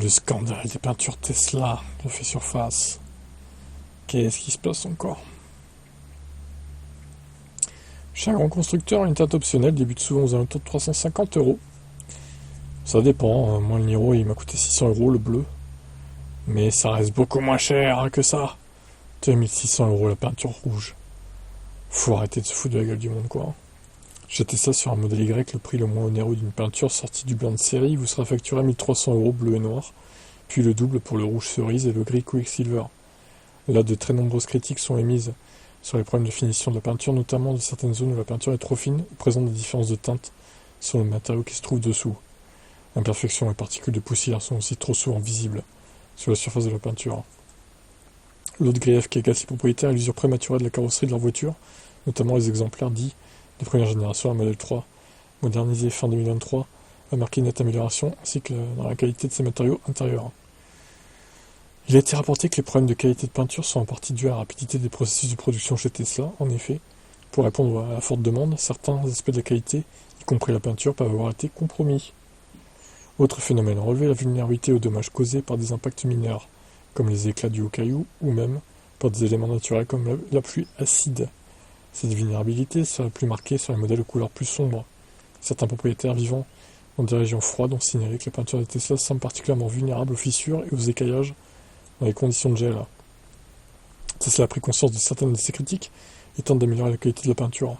Le scandale des peintures Tesla refait surface. Qu'est-ce qui se passe encore? Chez un grand constructeur, une teinte optionnelle débute souvent aux alentours de 350 €. Ça dépend, moi le Niro il m'a coûté 600 € le bleu. Mais ça reste beaucoup moins cher que ça. 2600 € la peinture rouge. Faut arrêter de se foutre de la gueule du monde quoi. Jetez ça sur un modèle Y, le prix le moins onéreux d'une peinture sortie du blanc de série vous sera facturé à 1300 € bleu et noir, puis le double pour le rouge cerise et le gris Quicksilver. Là, de très nombreuses critiques sont émises sur les problèmes de finition de la peinture, notamment de certaines zones où la peinture est trop fine ou présente des différences de teinte sur le matériau qui se trouve dessous. Imperfections et particules de poussière sont aussi trop souvent visibles sur la surface de la peinture. L'autre grief qui agace les propriétaires est l'usure prématurée de la carrosserie de leur voiture, notamment les exemplaires dits de première génération, la Model 3, modernisé fin 2023, a marqué une nette amélioration ainsi que dans la qualité de ses matériaux intérieurs. Il a été rapporté que les problèmes de qualité de peinture sont en partie dus à la rapidité des processus de production chez Tesla. En effet, pour répondre à la forte demande, certains aspects de la qualité, y compris la peinture, peuvent avoir été compromis. Autre phénomène relevé, la vulnérabilité aux dommages causés par des impacts mineurs, comme les éclats dus aux cailloux, ou même par des éléments naturels comme la pluie acide. Cette vulnérabilité serait plus marquée sur les modèles aux couleurs plus sombres. Certains propriétaires vivant dans des régions froides ont signalé que la peinture de Tesla semble particulièrement vulnérable aux fissures et aux écaillages dans les conditions de gel. Tesla a pris conscience de certaines de ces critiques et tente d'améliorer la qualité de la peinture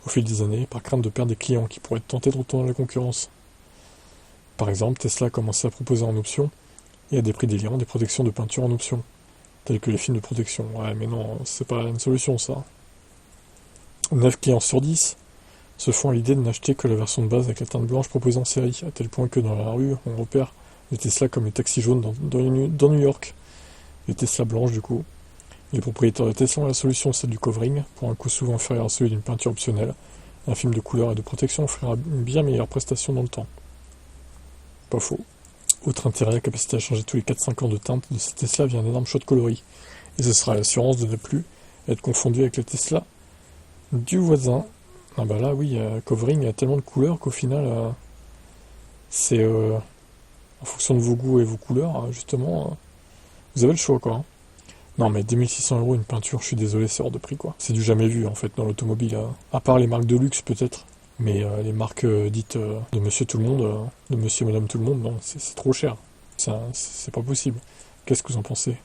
au fil des années, par crainte de perdre des clients qui pourraient être tentés de retourner à la concurrence. Par exemple, Tesla a commencé à proposer en option et à des prix délirants des protections de peinture en option, telles que les films de protection. Ouais, mais non, c'est pas une solution ça. 9 clients sur 10 se font à l'idée de n'acheter que la version de base avec la teinte blanche proposée en série, à tel point que dans la rue, on repère les Tesla comme les taxis jaunes dans New York. Les Tesla blanches du coup. Les propriétaires de Tesla ont la solution, celle du covering, pour un coût souvent inférieur à celui d'une peinture optionnelle. Un film de couleur et de protection offrira une bien meilleure prestation dans le temps. Pas faux. Autre intérêt, la capacité à changer tous les 4-5 ans de teinte de cette Tesla via un énorme shot de coloris. Et ce sera l'assurance de ne plus être confondu avec la Tesla du voisin. Ah bah là oui, covering a tellement de couleurs qu'au final, c'est en fonction de vos goûts et vos couleurs, justement, vous avez le choix quoi. Non mais 2600 € une peinture, je suis désolé, c'est hors de prix quoi. C'est du jamais vu en fait dans l'automobile. À part les marques de luxe peut-être. Mais les marques dites de monsieur tout le monde, de monsieur et madame tout le monde, non, c'est trop cher. C'est pas possible. Qu'est-ce que vous en pensez ?